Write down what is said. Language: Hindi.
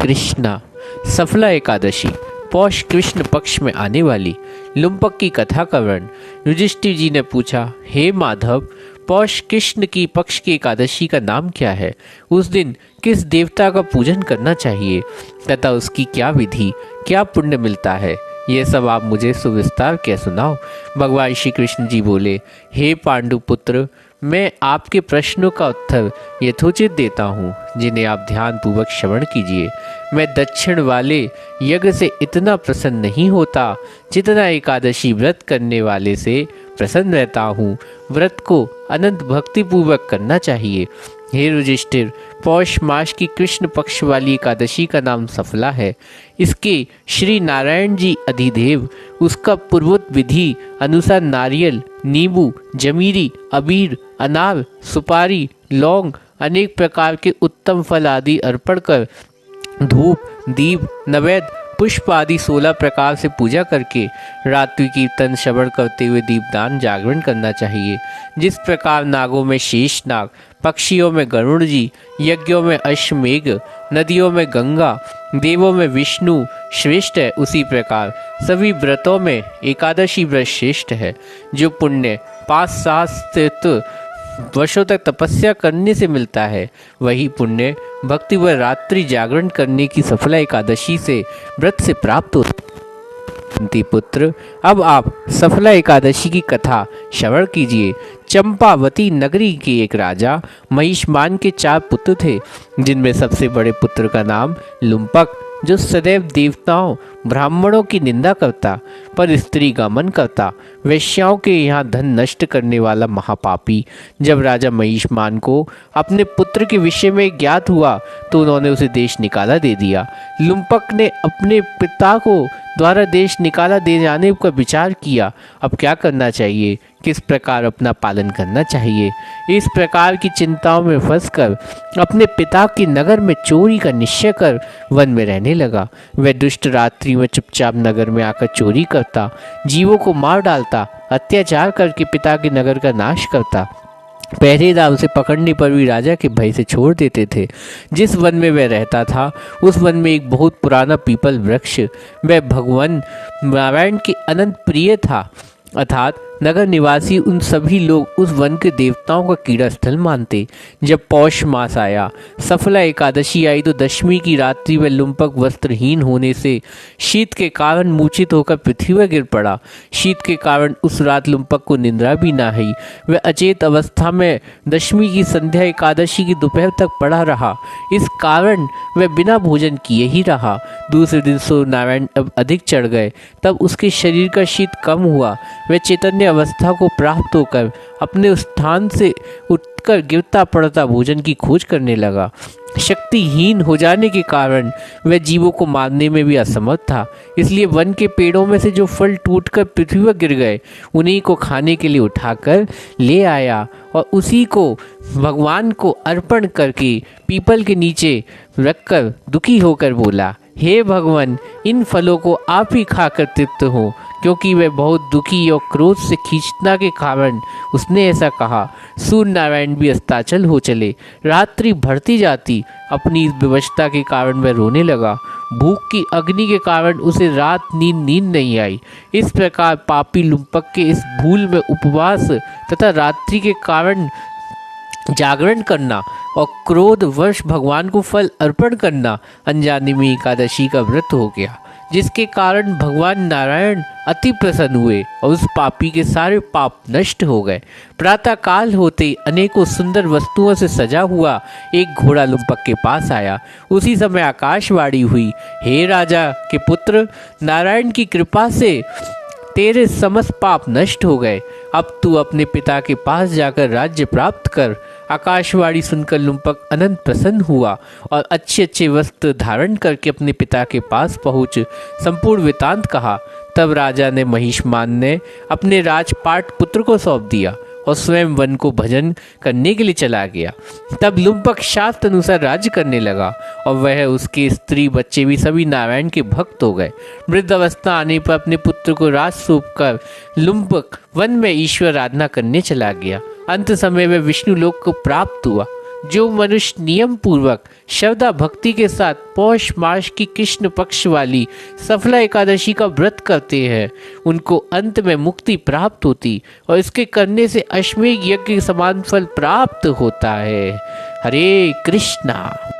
कृष्णा। सफला एकादशी पौष कृष्ण पक्ष में आने वाली लुम्पक की कथा का वर्ण। युधिष्ठिर जी ने पूछा, हे माधव, पौष कृष्ण की पक्ष की एकादशी का नाम क्या है? उस दिन किस देवता का पूजन करना चाहिए तथा उसकी क्या विधि, क्या पुण्य मिलता है? ये सब आप मुझे सुविस्तार क्या सुनाओ। भगवान श्री कृष्ण जी बोले, हे पांडु पुत्र, मैं आपके प्रश्नों का उत्तर यथोचित देता हूँ, जिन्हें आप ध्यान पूर्वक श्रवण कीजिए। मैं दक्षिण वाले यज्ञ से इतना प्रसन्न नहीं होता जितना एकादशी व्रत करने वाले से प्रसन्न रहता हूँ। व्रत को अनंत भक्ति पूर्वक करना चाहिए। हे युधिष्ठिर, पौष मास की कृष्ण पक्ष वाली एकादशी का नाम सफला है। इसके श्री नारायण जी अधिदेव उसका पूर्वोक्त विधि अनुसार नारियल, नींबू, जमीरी, अबीर, अनार, सुपारी, लौंग, अनेक प्रकार के उत्तम फल आदि अर्पण कर धूप, दीप, नैवेद्य, पुष्प आदि 16 प्रकार से पूजा करके रात्रि कीर्तन श्रवण करते हुए दीपदान जागरण करना चाहिए। जिस प्रकार नागों में शेषनाग, पक्षियों में गरुड़ जी, यज्ञों में अश्वमेघ, नदियों में गंगा, देवों में विष्णु श्रेष्ठ है, उसी प्रकार सभी व्रतों में एकादशी व्रत श्रेष्ठ है। जो पुण्य 5 सहस्त्र वर्षों तक तपस्या करने से मिलता है, वही पुण्य भक्ति व रात्रि जागरण करने की सफला एकादशी से व्रत से प्राप्त होता है। पुत्र, अब आप सफला एकादशी की कथा श्रवण कीजिए। चंपावती नगरी के एक राजा महिष्मान के 4 पुत्र थे, जिनमें सबसे बड़े पुत्र का नाम लुम्पक, जो सदैव देवताओं ब्राह्मणों की निंदा करता, पर स्त्री गमन करता, वेश्याओं के यहाँ धन नष्ट करने वाला महापापी। जब राजा महिष्मान को अपने पुत्र के विषय में ज्ञात हुआ तो उन्होंने उसे देश निकाला दे दिया। लुम्पक ने अपने पिता को द्वारा देश निकाला दे जाने का विचार किया। अब क्या करना चाहिए, किस प्रकार अपना पालन करना चाहिए? इस प्रकार की चिंताओं में फंसकर अपने पिता के नगर में चोरी का निश्चय कर वन में रहने लगा। वह दुष्ट रात्रि में चुपचाप नगर में आकर चोरी करता, जीवों को मार डालता, अत्याचार करके पिता के नगर का नाश करता। पहरेदार उसे पकड़ने पर भी राजा के भय से छोड़ देते थे। जिस वन में वह रहता था, उस वन में एक बहुत पुराना पीपल वृक्ष, वह भगवान नारायण के अनंत प्रिय था, अर्थात नगर निवासी उन सभी लोग उस वन के देवताओं का कीड़ा स्थल मानते। जब पौष मास आया, सफला एकादशी आई, तो दशमी की रात्रि में लुम्पक वस्त्रहीन होने से शीत के कारण मूर्छित होकर पृथ्वी पर गिर पड़ा। शीत के कारण उस रात लुम्पक को निंद्रा भी न आई। वह अचेत अवस्था में दशमी की संध्या एकादशी की दोपहर तक पड़ा रहा। इस कारण वह बिना भोजन किए ही रहा। दूसरे दिन सूर्य नारायण अब अधिक चढ़ गए, तब उसके शरीर का शीत कम हुआ। वह चैतन्य अवस्था को प्राप्त होकर अपने उस स्थान से उठकर गिरता पड़ता भोजन की खोज करने लगा। शक्तिहीन हो जाने के कारण वह जीवों को मारने में भी असमर्थ था, इसलिए वन के पेड़ों में से जो फल टूटकर पृथ्वी पर गिर गए, उन्हीं को खाने के लिए उठाकर ले आया और उसी को भगवान को अर्पण करके पीपल के नीचे रखकर दुखी होकर बोला, हे भगवान, इन फलों को आप ही खाकर तृप्त हो। क्योंकि वह बहुत दुखी और क्रोध से खींचना के कारण उसने ऐसा कहा। सूर्य नारायण भी अस्ताचल हो चले। रात्रि बढ़ती जाती, अपनी इस विवशता के कारण वह रोने लगा। भूख की अग्नि के कारण उसे रात नींद नहीं आई। इस प्रकार पापी लुम्पक के इस भूल में उपवास तथा रात्रि के कारण जागरण करना और क्रोध वश भगवान को फल अर्पण करना अनजाने में एकादशी का व्रत हो गया, जिसके कारण भगवान नारायण अति प्रसन्न हुए और उस पापी के सारे पाप नष्ट हो गए। प्रातः काल होते अनेकों सुंदर वस्तुओं से सजा हुआ एक घोड़ा लुम्पक के पास आया। उसी समय आकाशवाणी हुई, हे राजा के पुत्र, नारायण की कृपा से तेरे समस्त पाप नष्ट हो गए। अब तू अपने पिता के पास जाकर राज्य प्राप्त कर। आकाशवाणी सुनकर लुम्पक अनंत प्रसन्न हुआ और अच्छे अच्छे वस्त्र धारण करके अपने पिता के पास पहुँच संपूर्ण वृतांत कहा। तब राजा ने महिष्मान ने अपने राजपाट पुत्र को सौंप दिया और स्वयं वन को भजन करने के लिए चला गया। तब लुम्पक शास्त्र अनुसार राज्य करने लगा और वह, उसके स्त्री बच्चे भी सभी नारायण के भक्त हो गए। वृद्ध अवस्था आने पर अपने पुत्र को राज सौंप कर लुम्पक वन में ईश्वर आराधना करने चला गया। अंत समय में विष्णु लोक को प्राप्त हुआ। जो मनुष्य नियम पूर्वक श्रद्धा भक्ति के साथ पौष मास की कृष्ण पक्ष वाली सफला एकादशी का व्रत करते हैं, उनको अंत में मुक्ति प्राप्त होती और इसके करने से अश्वमेध यज्ञ के समान फल प्राप्त होता है। हरे कृष्णा।